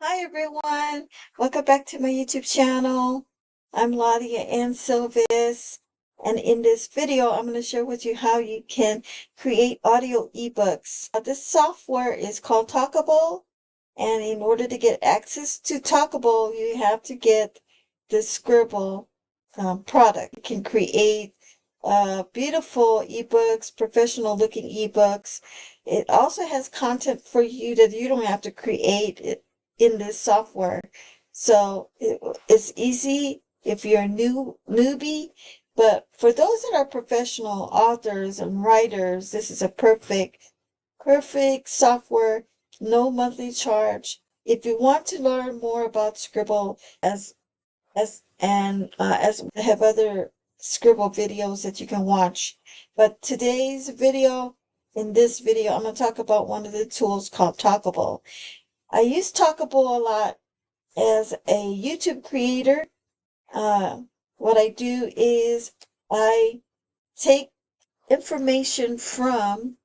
Hi everyone, welcome back to my YouTube channel. I'm Ladia Ann Silvis, and in this video I'm going to share with you how you can create audio ebooks. This software is called Talkible, and in order to get access to Talkible you have to get the Sqribble product. You can create beautiful ebooks, professional looking ebooks. It also has content for you that you don't have to create it in this software. So it's easy if you're a newbie, but for those that are professional authors and writers, this is a perfect software, no monthly charge. If you want to learn more about Sqribble as I have other Sqribble videos that you can watch. But in this video, I'm going to talk about one of the tools called Talkible. I use Talkable a lot as a YouTube creator. What I do is I take information from,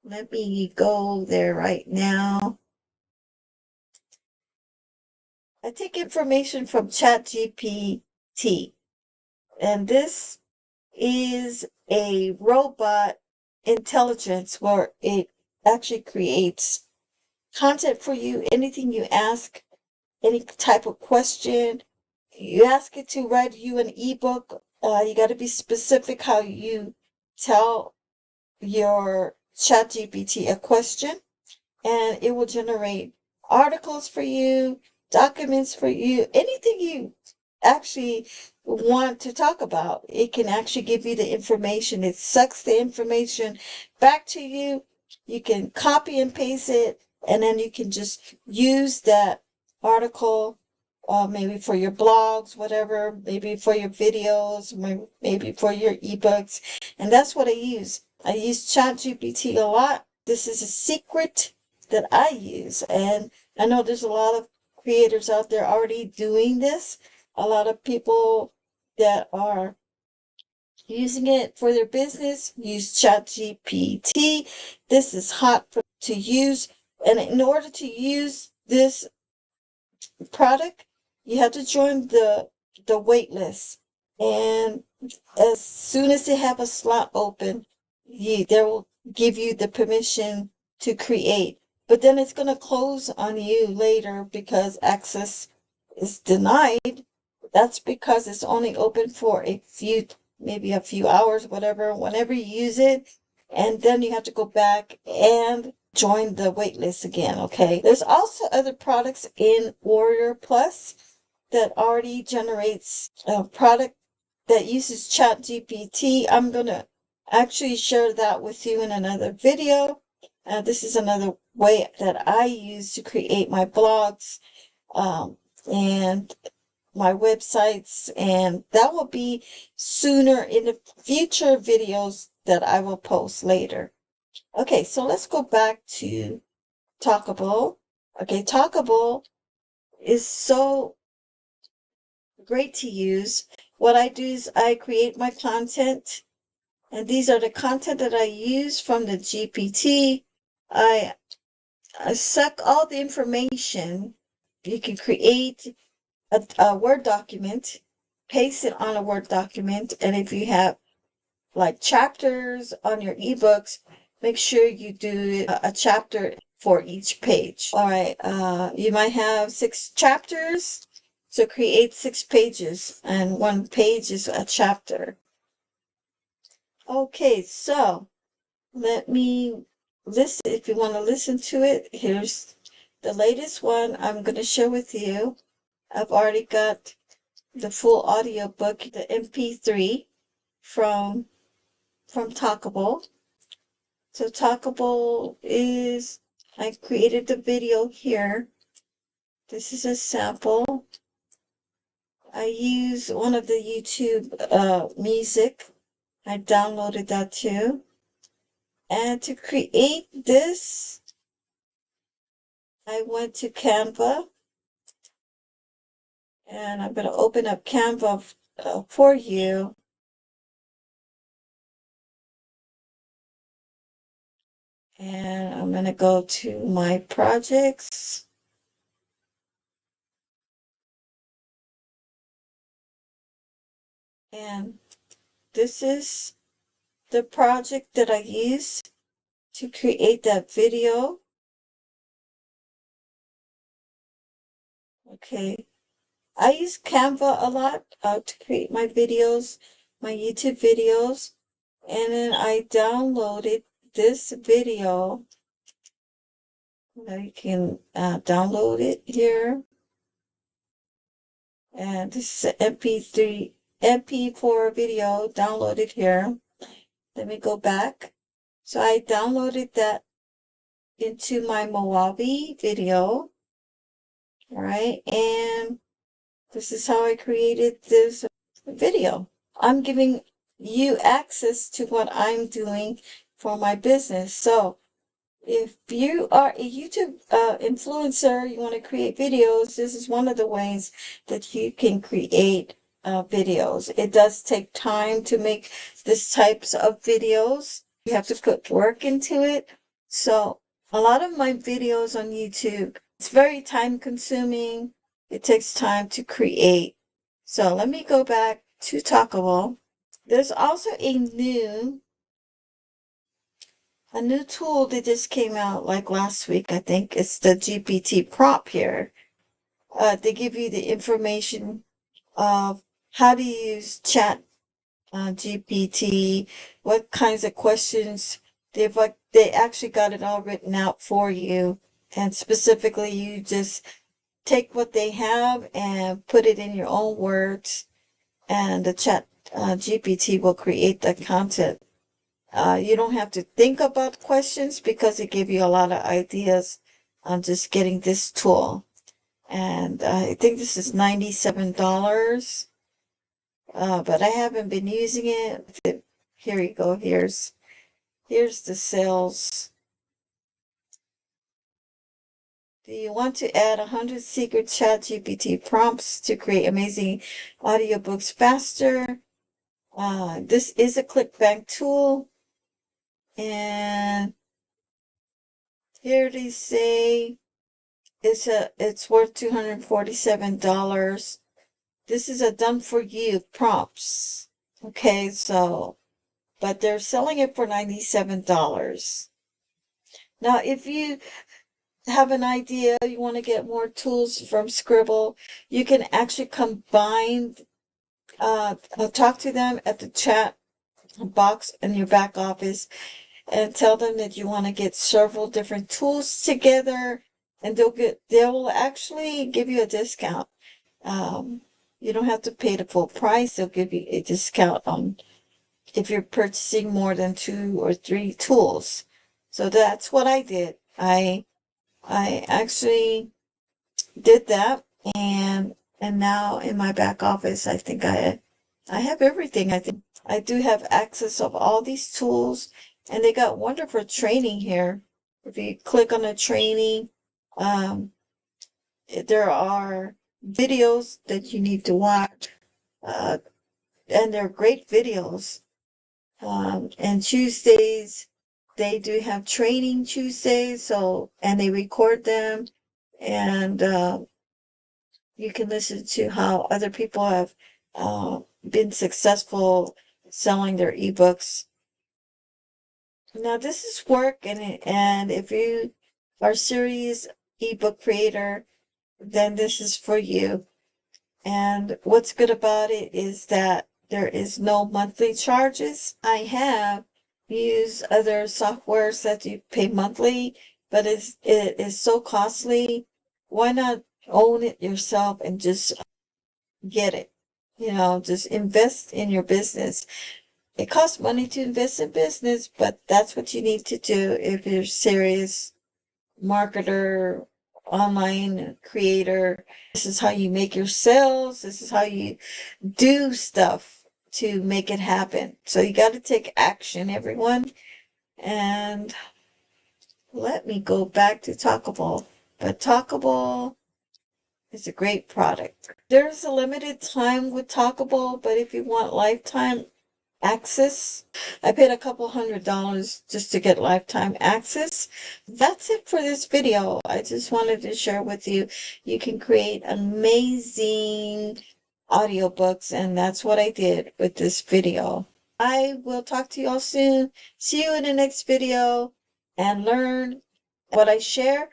let me go there right now. I take information from ChatGPT, and this is a robot intelligence where it actually creates content for you. Anything you ask, any type of question, you ask it to write you an ebook. You got to be specific how you tell your ChatGPT a question, and it will generate articles for you, documents for you, anything you actually want to talk about. It can actually give you the information. It sucks the information back to you. You can copy and paste it, and then you can just use that article, maybe for your blogs, whatever, maybe for your videos, maybe for your ebooks. And that's what I use. I use ChatGPT a lot. This is a secret that I use, and I know there's a lot of creators out there already doing this. A lot of people that are using it for their business use ChatGPT. This is to use, and in order to use this product, you have to join the wait list. And as soon as they have a slot open, they will give you the permission to create. But then it's going to close on you later because access is denied. That's because it's only open for maybe a few hours, whatever, whenever you use it. And then you have to go back and join the wait list again, okay? There's also other products in Warrior Plus that already generates a product that uses ChatGPT. I'm going to actually share that with you in another video. This is another way that I use to create my blogs and my websites, and that will be sooner in the future videos that I will post later. Okay, so let's go back to Talkable. Okay, Talkable is so great to use. What I do is I create my content, and these are the content that I use from the GPT. I suck all the information. You can create a Word document, paste it on a Word document, and if you have like chapters on your ebooks, make sure you do a chapter for each page. All right, you might have 6 chapters, so create 6 pages, and 1 page is a chapter. Okay, so let me listen. If you want to listen to it, here's the latest one I'm going to share with you. I've already got the full audio book, the MP3 from Talkable. So Talkable is, I created the video here. This is a sample. I use one of the YouTube music. I downloaded that too. And to create this, I went to Canva. And I'm going to open up Canva for you. And I'm going to go to my projects. And this is the project that I used to create that video. Okay. I use Canva a lot to create my videos, my YouTube videos. And then I downloaded this video. Now you can download it here. And this is an MP4 video downloaded here. Let me go back. So I downloaded that into my Mojave video. All right, and this is how I created this video. I'm giving you access to what I'm doing for my business. So if you are a YouTube influencer, you want to create videos, this is one of the ways that you can create videos. It does take time to make this types of videos. You have to put work into it. So a lot of my videos on YouTube, it's very time consuming. It takes time to create. So let me go back to Talkible. There's also a new tool that just came out like last week. I think it's the GPT prompt here. They give you the information of how to use chat GPT, what kinds of questions they actually got it all written out for you. And specifically, you just take what they have and put it in your own words, and the chat GPT will create the content. You don't have to think about questions because it gives you a lot of ideas on just getting this tool. And I think this is $97. But I haven't been using it. Here you go. Here's the sales. Do you want to add 100 secret chat GPT prompts to create amazing audiobooks faster? This is a ClickBank tool. And here they say it's worth $247. This is a done for you prompts. Okay, so but they're selling it for $97. Now, if you have an idea, you want to get more tools from Sqribble, you can actually combine, talk to them at the chat box in your back office and tell them that you want to get several different tools together, and they'll actually give you a discount. You don't have to pay the full price. They'll give you a discount on if you're purchasing more than 2 or 3 tools. So that's what I did. I actually did that, and now in my back office, I think I have everything. I think I do have access of all these tools, and they got wonderful training here. If you click on the training, there are videos that you need to watch, and they're great videos. And Tuesdays, they do have training Tuesdays, and they record them, and you can listen to how other people have been successful selling their ebooks. Now, this is work, and if you are a serious ebook creator, then this is for you. And what's good about it is that there is no monthly charges. I have used other softwares that you pay monthly, but it is so costly. Why not own it yourself and just get it? Just invest in your business. It costs money to invest in business, but that's what you need to do if you're serious marketer, online creator. This is how you make your sales. This is how you do stuff to make it happen. So you got to take action, everyone. And let me go back to Talkible. But Talkible is a great product. There's a limited time with Talkible, but if you want lifetime access. I paid a couple $100 just to get lifetime access. That's it for this video. I just wanted to share with you. You can create amazing audiobooks, and that's what I did with this video. I will talk to you all soon. See you in the next video, and learn what I share.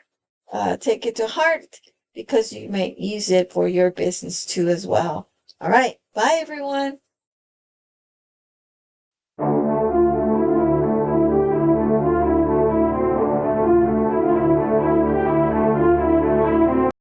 Take it to heart, because you may use it for your business too as well. All right. Bye, everyone.